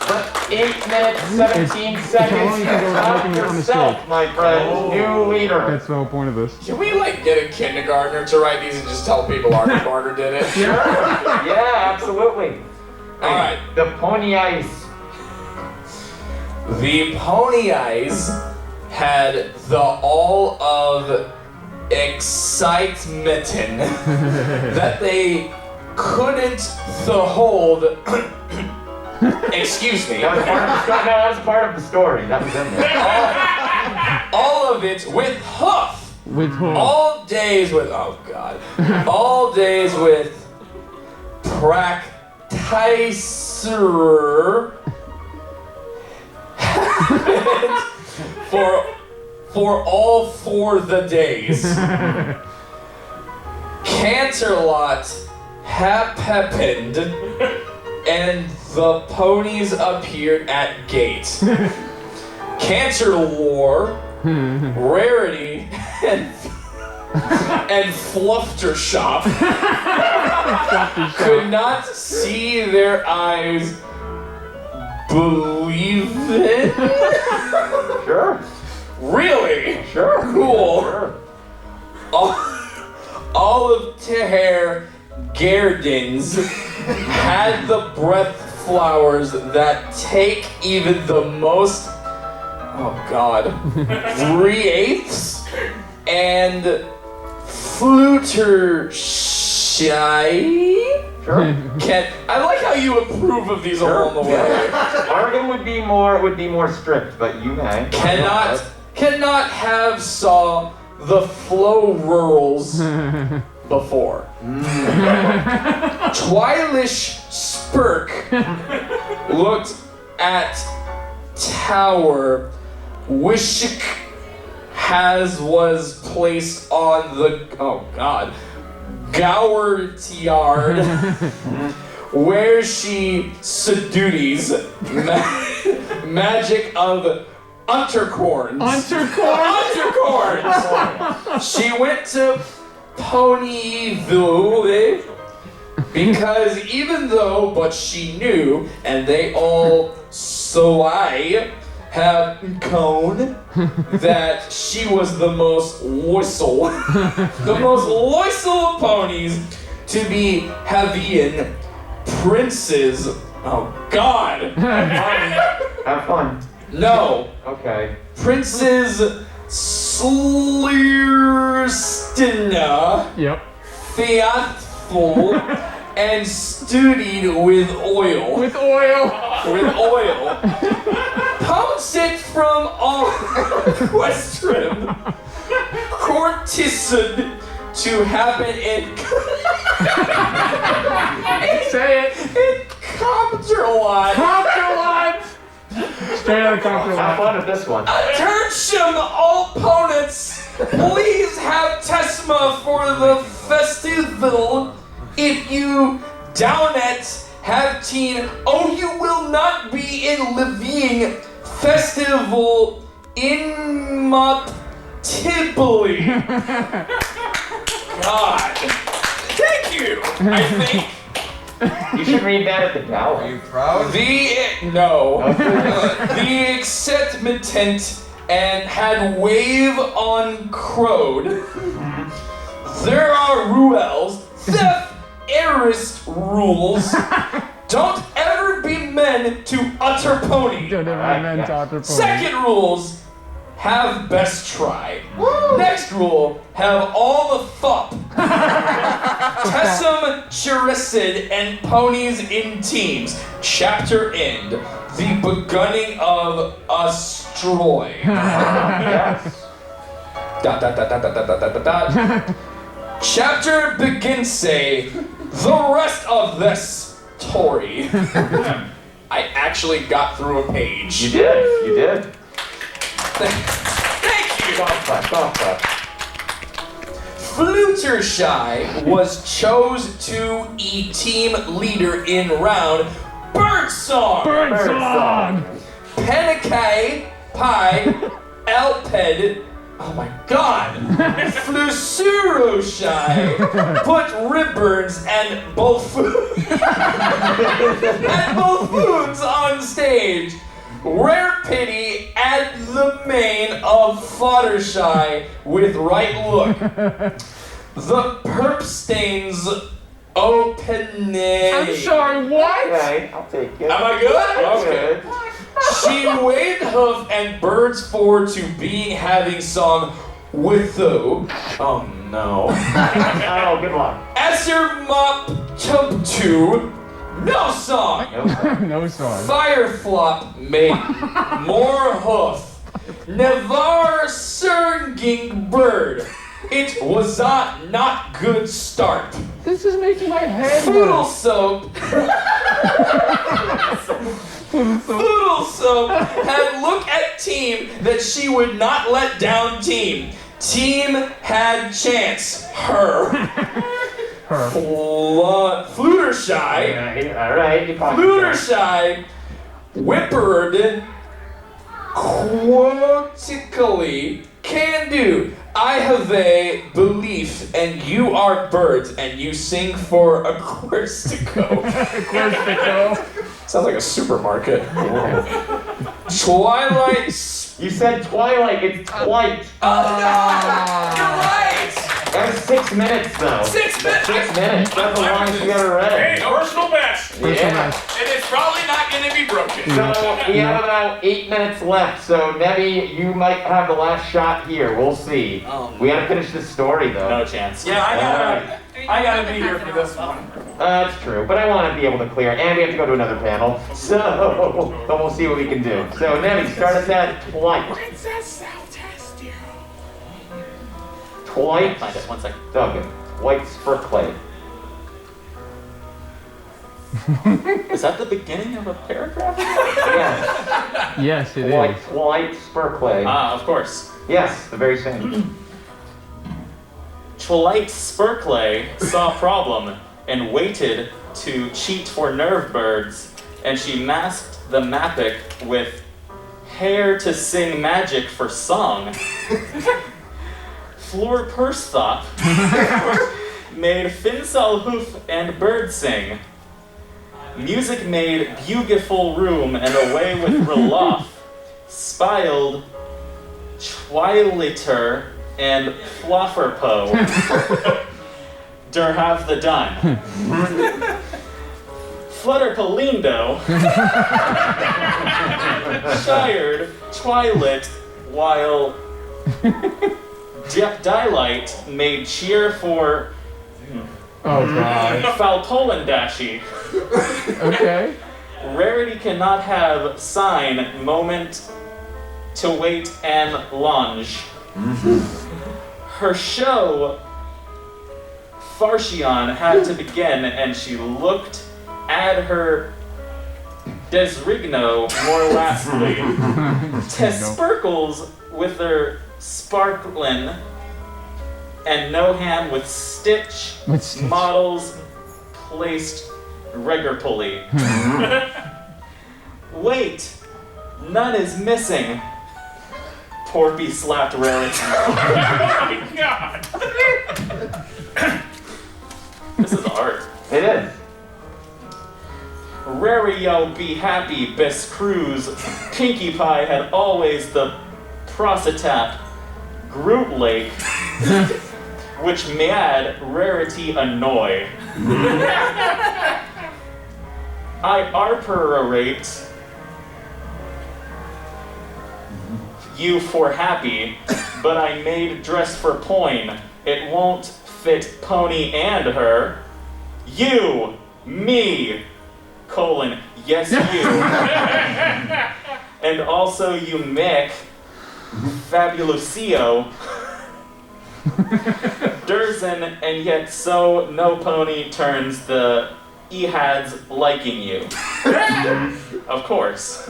But 8 minutes, 17 seconds. only can go Help making a yourself, mistake. my friend. New leader. That's the whole point of this. Can we like get a kindergartner to write these and just tell people Argembarger did it? Yeah, absolutely. Alright. The Pony Ice. The Pony Eyes had the all of excitement that they couldn't hold. Excuse me. That was part of the story. No, that was part of the story. That was in there. All of it with huff. With whom? All days with, oh God. All days with practicer for all 4 the days. Canterlot happened and the ponies appeared at gate. Canterlore, Rarity, and Fluftershop could not see their eyes believe it. Sure. Really? Sure. Cool. Sure. All of Teher Gardens had the breath flowers that take even the most, oh God, 3/8 and Fluttershy. Sure. I like how you approve of these along the way. Argon would be more strict, but you may. Cannot have saw the flow rurals before. Twilish Spurk looked at Tower Wishik was placed on the Gowertyard where she seduces magic of Untercorns. She went to Ponyville because even though, but she knew, and they all have known that she was the most loyal, of ponies to be having princes. Oh God! Have fun. No. Okay. Princess Slurstina, Yep. faithful and studied with oil. With oil. Pounced from all equestrian courtesan to happen in Say it. in Compterlot. helicopter Have laugh. fun with this one. Attention, all opponents! Please have Tesma for the festival. If you down it, have teen. Oh, you will not be in living festival in Tivoli. God. Thank you. I think You should read that at the gala. you proud? the acceptment and had wave on crowd. There are rules, theft, arrest rules. Don't ever be men to utter pony. Don't ever meant to utter pony. Second rules, have best try. Next rule, have all the fop. Tessum, Chirisid, and ponies in teams. Chapter end. The beginning of Astroy. Yes. Dot, dot, dot, dot, dot, dot, dot, dot, dot. Chapter begins say, the rest of this story. I actually got through a page. You did. You did. Thank you. Golf clap. Golf clap. Fluttershy was chose to be team leader in round Birdsong. Birdsong! Panikai Pie Alped. Oh my god! Flusuroshy put ribbons and both on stage. Rare Pity at the main of Fluttershy with right look. The perp stains opening. I'm sorry, what? Okay, I'll take it. Am I good? That's Okay. good. She waved hoof and birds forward to being having song with the. Oh no. Oh, good luck. Esser mop chump to no song. No song. Fireflop made more hoof. Nevar singing bird. It was a not good start. This is making my head Poodle hurt. soap. Poodle soap had look at team that she would not let down team. Team had chance. Her. Fluttershy. All right. You caught Fluttershy whippered quotically can do. I have a belief, and you are birds, and you sing for a Querstico. Sounds like a supermarket. Twilight. You said Twilight. It's Twilight. Oh no! You're right. That's 6 minutes though. 6 minutes. 6 minutes. That's the longest we ever read. Hey, personal best. Yeah. And it's probably not going to be broken. So we have about 8 minutes left. So Nebby, you might have the last shot here. We'll see. We gotta finish this story though. No chance. Yeah, I gotta be here for this one. That's true, but I want to be able to clear, and we have to go to another panel. So, but we'll see what we can do. So Nebby, start us at Twilight. Twilight. Find it. 1 second. Duggan. White spur clay. Is that the beginning of a paragraph? Yes. Yes, it White, is. white spur clay. Ah, of course. Yes, the very same. Twilight Spurclay saw a problem and waited to cheat for nerve birds, and she masked the Mappic with hair to sing magic for song. Floor Pursthop made Finsal hoof and bird sing. Music made beautiful room and away with reloff. Spiled Twiliter and Flofferpo. Der have the done. Flutterpolindo shired Twilit while Daylight made cheer for Oh god. Falpolandashi. Okay. Rarity cannot have sign moment to wait and lunge. Her show Farshion had to begin, and she looked at her Desrigno, more lastly. Tesperkles with their sparklin, and Noham with stitch, models placed regularly. Wait, none is missing. Porpy slapped Rarity. Oh my god! This is art. It is. Rario be happy, best cruise. Pinkie Pie had always the prositap Groot Lake, which made Rarity annoy. I arperate you for happy, but I made dress for Poin. It won't fit Pony and her. You, me, colon, yes you. And also you Mick, Fabulousio, Durzen, and yet so no pony turns the Ehads liking you. Of course.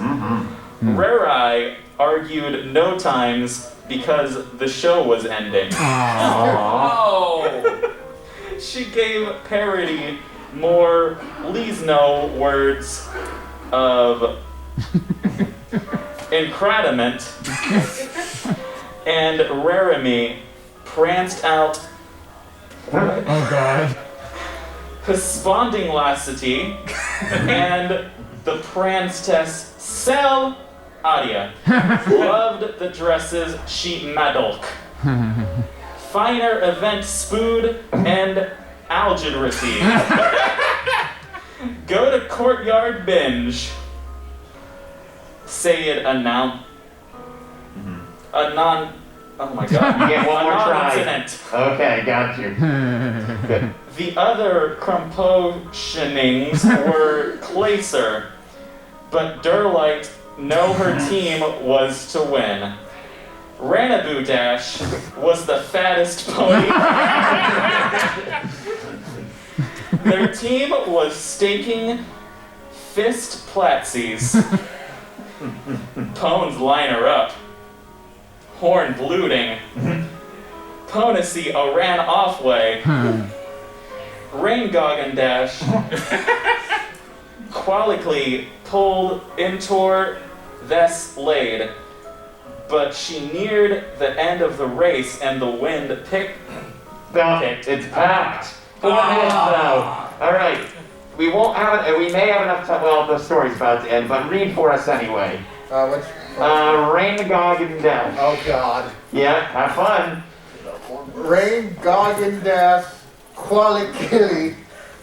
Rarai argued no times because the show was ending. Oh! She gave parody more Leesno words of incrediment, and Raramy pranced out Oh god. Hispondinglasity and the prancetess Sel Adia. Loved the dresses she madolk. Finer event spood and algedracy. Go to courtyard binge. Say it oh my god. You get one more try. Non-incident. Okay, got you. Good. The other crumpotionings were Clacer, but Durlight know her team was to win. Ranaboo Dash was the fattest pony. Their team was staking fist platsies. Pones line her up. Horn blooting. Ponacy a ran off way. Rain Goggin Dash qualically pulled intor this laid, but she neared the end of the race and the wind picked. No, it's packed. 4 minutes now. All right. We won't have it. We may have enough time. Well, the story's about to end, but read for us anyway. Rain Goggin Dash. Oh God. Yeah, have fun. Rain Goggin Dash qualically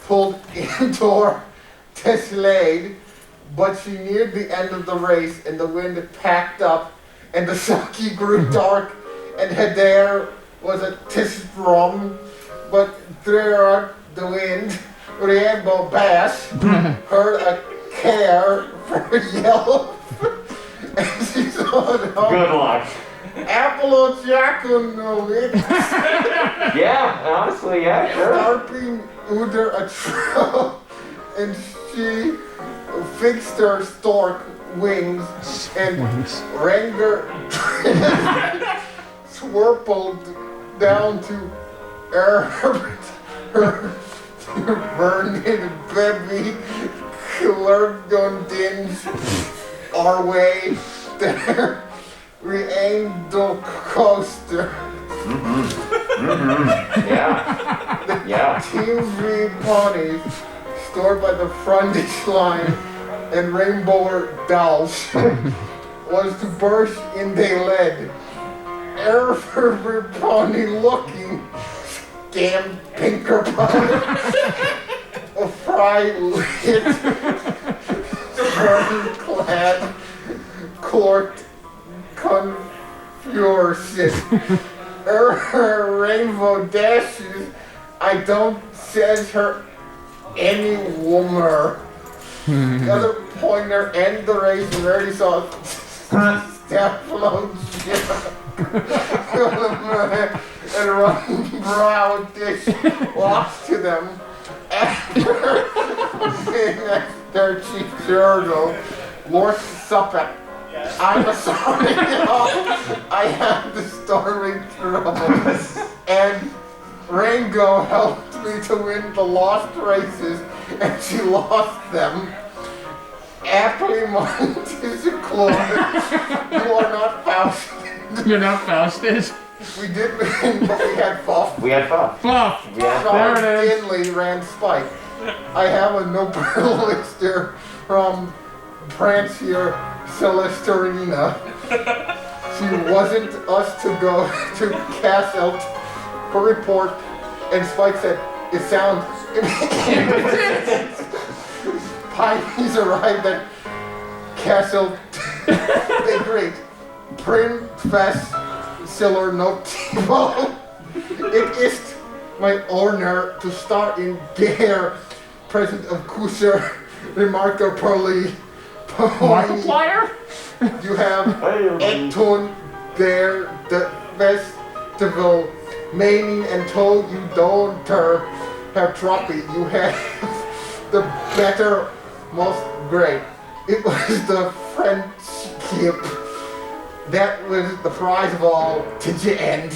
pulled indoor Teslade, but she neared the end of the race and the wind packed up and the saki grew dark and there was a tisrum, but there the wind, Rainbow Bass, heard a care for yellow and she saw it all. Good luck. Apple Jaconovich. Yeah, honestly, yeah, sure. Starping Uder a trail, and she fixed her stork wings and Ranger swirled down to her burning baby lurked on dins our way there. We aimed the coaster. Yeah. Team RiffPonies stored by the frontage line and Rainbow Dolls was to burst in the lead. Every pony looking scam pinker pie. A fry lit, fern-clad, corked confusion. Rainbow dashes, I don't says her any woman. The other pointer and the race already saw step flow and run brow dish walks to them. their chief journal, Lord Suppet. I'm sorry, I have the story trouble. And Rango helped me to win the lost races, and she lost them. Applemont is a clone. You are not Faustus. You're not Faustus? We did win, but we had Fuff. We had Fuff. Fluff! We had Sean There it is. Finley ran Spike. I have a noble elixir from Prancier Celesterina. She wasn't us to go to Castle for report, and Spike said, it sounds Pies arrived at Castle. They great. Princess Siller Notable. It is my honor to start in Gare, present of Kusher, remarkably. Markiplier? You have Eton there, the festival, meaning and told you don't have trophy. You have the better, most great. It was the friendship that was the prize of all to the end.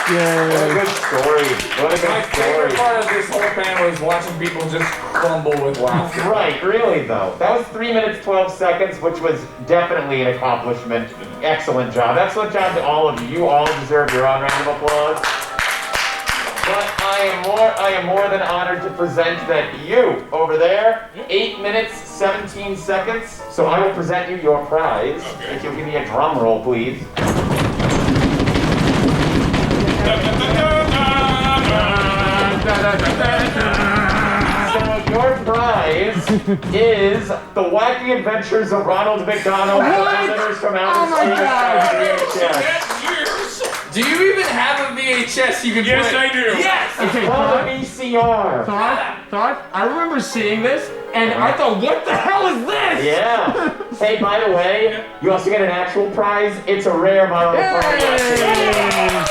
What a good story. What a My good favorite story. part of this whole panel is watching people just crumble with laughter. Right, really though. That was 3 minutes 12 seconds, which was definitely an accomplishment. Excellent job. Excellent job to all of you. You all deserve your own round of applause. But I am more than honored to present that you over there, 8 minutes 17 seconds. So I will present you your prize. Okay. If you'll give me a drum roll, please. So your prize is the wacky adventures of Ronald McDonald, What? the visitors from Oh outer my space. God. Years. Do you even have a VHS you can Yes, play? I do. Yes! Okay, Call it VCR. Thought? I remember seeing this, and I thought, what the hell is this? Yeah. Hey, by the way, you also get an actual prize. It's a rare model of Yay!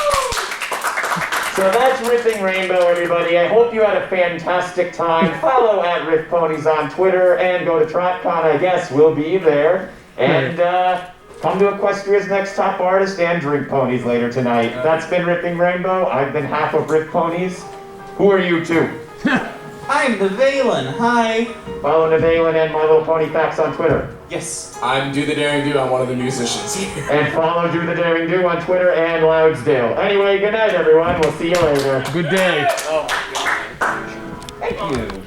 So that's Riffing Rainbow, everybody. I hope you had a fantastic time. Follow at RiffPonies on Twitter and go to TrotCon, I guess. We'll be there. And come to Equestria's Next Top Artist and drink ponies later tonight. That's been Riffing Rainbow. I've been half of RiffPonies. Who are you two? I'm the Valen. Hi. Follow Navalen and My Little Pony Facts on Twitter. Yes. I'm Do the Daring Do. I'm one of the musicians here. And follow Do the Daring Do on Twitter and Loudsdale. Anyway, good night, everyone. We'll see you later. Good day. Oh my god. Thank you.